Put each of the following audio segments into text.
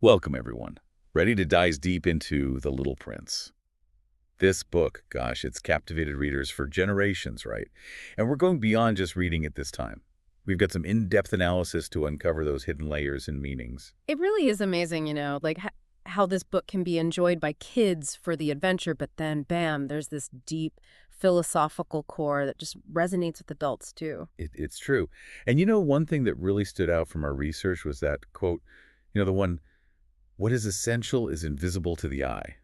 Welcome, everyone. Ready to dive deep into The Little Prince. This book, gosh, it's captivated readers for generations, right? And we're going beyond just reading it this time. We've got some in-depth analysis to uncover those hidden layers and meanings. It really is amazing, like how this book can be enjoyed by kids for the adventure, but then, bam, there's this deep philosophical core that just resonates with adults, too. It's true. And one thing that really stood out from our research was that quote, the one, what is essential is invisible to the eye.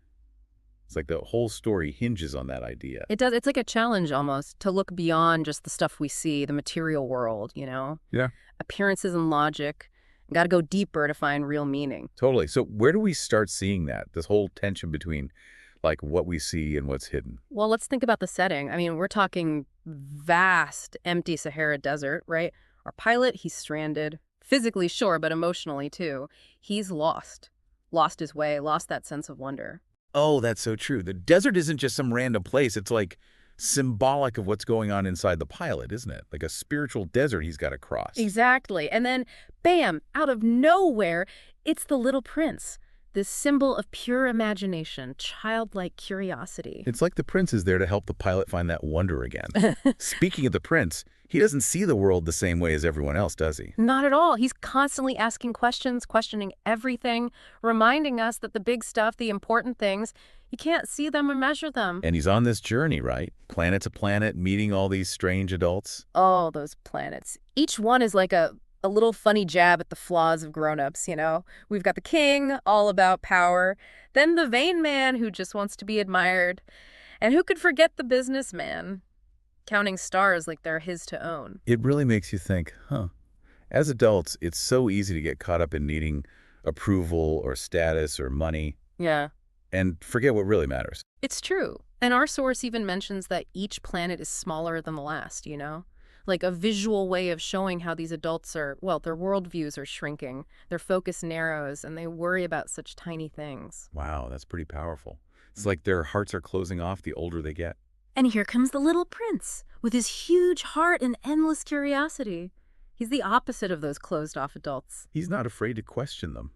It's like the whole story hinges on that idea. It does. It's like a challenge almost to look beyond just the stuff we see, the material world. Yeah. Appearances and logic. Got to go deeper to find real meaning. Totally. So where do we start seeing that, this whole tension between like what we see and what's hidden? Well, let's think about the setting. I mean, we're talking vast, empty Sahara Desert, right? Our pilot, he's stranded. Physically, sure, but emotionally, too. He's lost his way, lost that sense of wonder. Oh, that's so true. The desert isn't just some random place. It's like symbolic of what's going on inside the pilot, isn't it? Like a spiritual desert he's got to cross. Exactly. And then, bam, out of nowhere, it's the Little Prince, this symbol of pure imagination, childlike curiosity. It's like the prince is there to help the pilot find that wonder again. Speaking of the prince, he doesn't see the world the same way as everyone else, does he? Not at all. He's constantly asking questions, questioning everything, reminding us that the big stuff, the important things, you can't see them or measure them. And he's on this journey, right? Planet to planet, meeting all these strange adults. Oh, those planets. Each one is like a little funny jab at the flaws of grown-ups. We've got the king, all about power, then the vain man who just wants to be admired, and who could forget the businessman, counting stars like they're his to own. It really makes you think, as adults, it's so easy to get caught up in needing approval or status or money Yeah. and forget what really matters. It's true. And our source even mentions that each planet is smaller than the last. Like a visual way of showing how these adults are, well, their worldviews are shrinking, their focus narrows, and they worry about such tiny things. Wow, that's pretty powerful. It's like their hearts are closing off the older they get. And here comes the Little Prince, with his huge heart and endless curiosity. He's the opposite of those closed-off adults. He's not afraid to question them,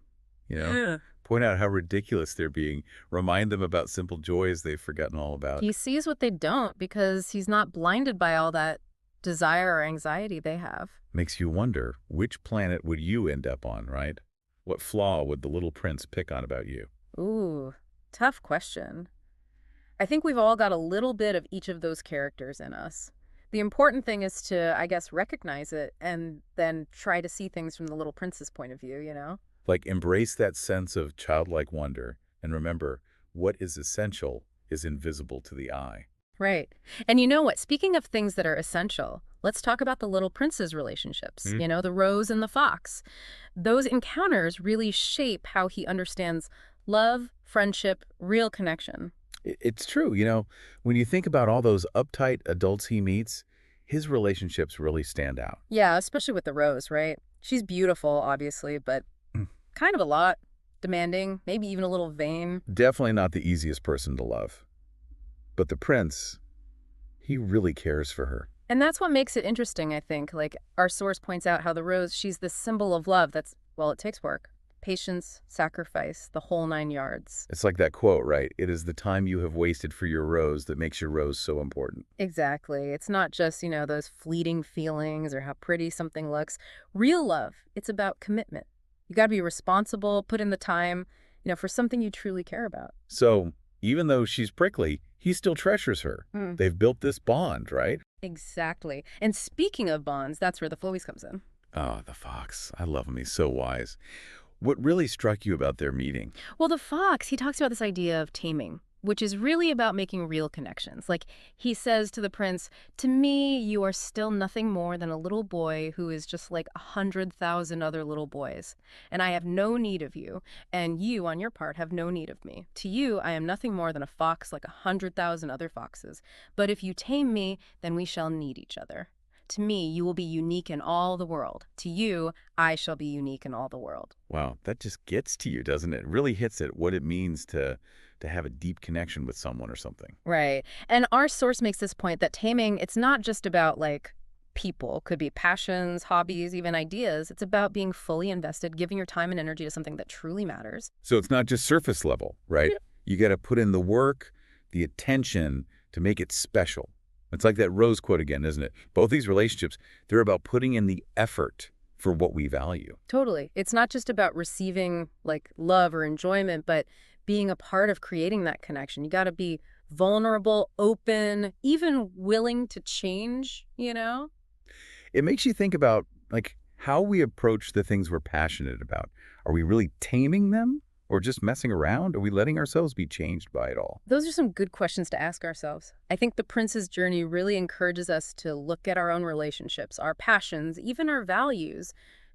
Yeah. point out how ridiculous they're being, remind them about simple joys they've forgotten all about. He sees what they don't because he's not blinded by all that desire or anxiety they have. Makes you wonder, which planet would you end up on, right? What flaw would the little prince pick on about you? Ooh, tough question. I think we've all got a little bit of each of those characters in us. The important thing is to, I guess, recognize it and then try to see things from the Little Prince's point of view. Like, embrace that sense of childlike wonder, and remember, what is essential is invisible to the eye. Right. And you know what? Speaking of things that are essential, let's talk about the Little Prince's relationships, the rose and the fox. Those encounters really shape how he understands love, friendship, real connection. It's true, when you think about all those uptight adults he meets, his relationships really stand out. Yeah, especially with the rose, right? She's beautiful, obviously, but kind of a lot, demanding, maybe even a little vain. Definitely not the easiest person to love. But the prince, he really cares for her. And that's what makes it interesting, I think. Like, our source points out how the rose, she's the symbol of love that's, well, it takes work. Patience, sacrifice, the whole 9 yards. It's like that quote, right? It is the time you have wasted for your rose that makes your rose so important. Exactly. It's not just, those fleeting feelings or how pretty something looks. Real love, it's about commitment. You got to be responsible, put in the time, for something you truly care about. So, even though she's prickly, he still treasures her. They've built this bond, right? Exactly. And speaking of bonds, that's where the Flowies comes in. Oh, the fox. I love him. He's so wise. What really struck you about their meeting? Well, the fox, he talks about this idea of taming, which is really about making real connections. Like, he says to the prince, to me, you are still nothing more than a little boy who is just like 100,000 other little boys. And I have no need of you, and you, on your part, have no need of me. To you, I am nothing more than a fox like 100,000 other foxes. But if you tame me, then we shall need each other. To me, you will be unique in all the world. To you, I shall be unique in all the world. Wow, that just gets to you, doesn't it? It really hits at what it means to have a deep connection with someone or something. Right. And our source makes this point that taming, it's not just about, like, people, could be passions, hobbies, even ideas. It's about being fully invested, giving your time and energy to something that truly matters. So it's not just surface level, right? Yeah. You got to put in the work, the attention to make it special. It's like that Rose quote again, isn't it? Both these relationships, they're about putting in the effort for what we value. Totally. It's not just about receiving like love or enjoyment, but being a part of creating that connection. You got to be vulnerable, open, even willing to change. It makes you think about like how we approach the things we're passionate about. Are we really taming them or just messing around? Are we letting ourselves be changed by it all? Those are some good questions to ask ourselves. I think the Prince's journey really encourages us to look at our own relationships, our passions, even our values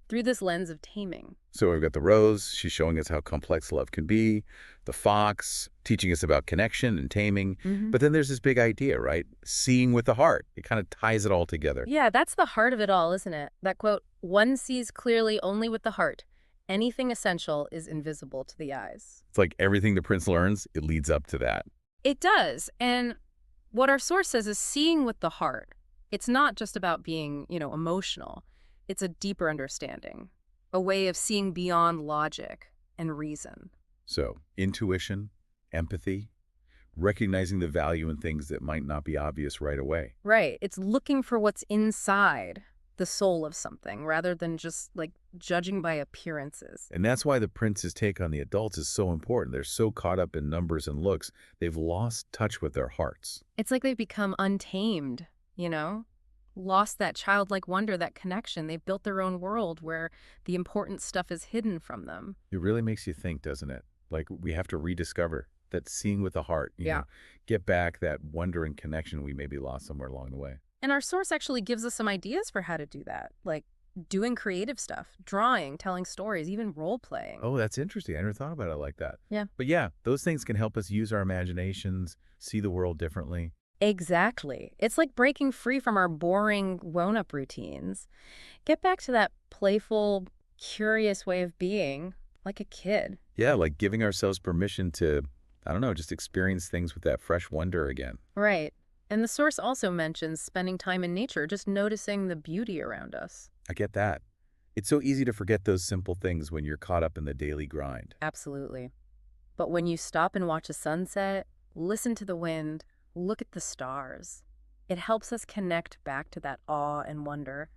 through this lens of taming. So we've got the Rose, she's showing us how complex love can be, the Fox, teaching us about connection and taming. Hmm. But then there's this big idea, right? Seeing with the heart. It kind of ties it all together. Yeah, that's the heart of it all, isn't it? That quote, one sees clearly only with the heart. Anything essential is invisible to the eyes. It's like everything the prince learns, it leads up to that. It does. And what our source says is seeing with the heart. It's not just about being emotional. It's a deeper understanding, a way of seeing beyond logic and reason. So intuition, empathy, recognizing the value in things that might not be obvious right away. Right. It's looking for what's inside the soul of something rather than just like judging by appearances. And that's why the prince's take on the adults is so important. They're so caught up in numbers and looks, they've lost touch with their hearts. It's like they've become untamed, lost that childlike wonder, that connection. They've built their own world where the important stuff is hidden from them. It really makes you think, doesn't it? Like we have to rediscover that seeing with the heart, Yeah. get back that wonder and connection we maybe lost somewhere along the way. And our source actually gives us some ideas for how to do that, like doing creative stuff, drawing, telling stories, even role playing. Oh, that's interesting. I never thought about it like that. Yeah. But yeah, those things can help us use our imaginations, see the world differently. Exactly. It's like breaking free from our boring, grown-up routines. Get back to that playful, curious way of being, like a kid. Yeah, like giving ourselves permission to, I don't know, just experience things with that fresh wonder again. Right. And the source also mentions spending time in nature, just noticing the beauty around us. I get that. It's so easy to forget those simple things when you're caught up in the daily grind. Absolutely. But when you stop and watch a sunset, listen to the wind, look at the stars, it helps us connect back to that awe and wonder,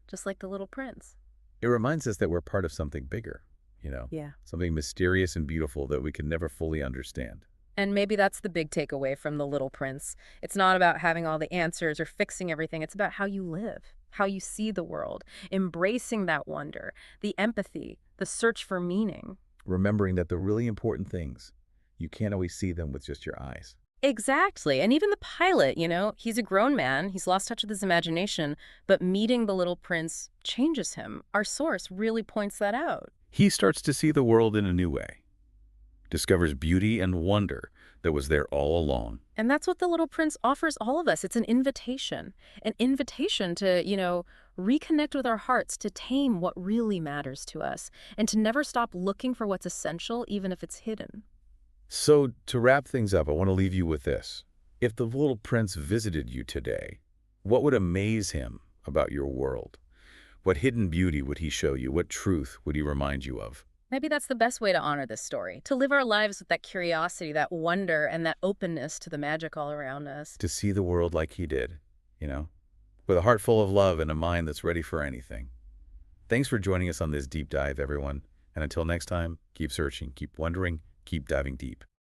just like the little prince. It reminds us that we're part of something bigger, Yeah. something mysterious and beautiful that we can never fully understand. And maybe that's the big takeaway from The Little Prince. It's not about having all the answers or fixing everything. It's about how you live, how you see the world, embracing that wonder, the empathy, the search for meaning. Remembering that the really important things, you can't always see them with just your eyes. Exactly. And even the pilot, he's a grown man. He's lost touch with his imagination, but meeting the little prince changes him. Our source really points that out. He starts to see the world in a new way, discovers beauty and wonder that was there all along. And that's what the little prince offers all of us. It's an invitation to reconnect with our hearts, to tame what really matters to us, and to never stop looking for what's essential, even if it's hidden. So to wrap things up, I want to leave you with this. If the little prince visited you today, what would amaze him about your world? What hidden beauty would he show you? What truth would he remind you of? Maybe that's the best way to honor this story, to live our lives with that curiosity, that wonder, and that openness to the magic all around us. To see the world like he did, with a heart full of love and a mind that's ready for anything. Thanks for joining us on this deep dive, everyone. And until next time, keep searching, keep wondering, keep diving deep.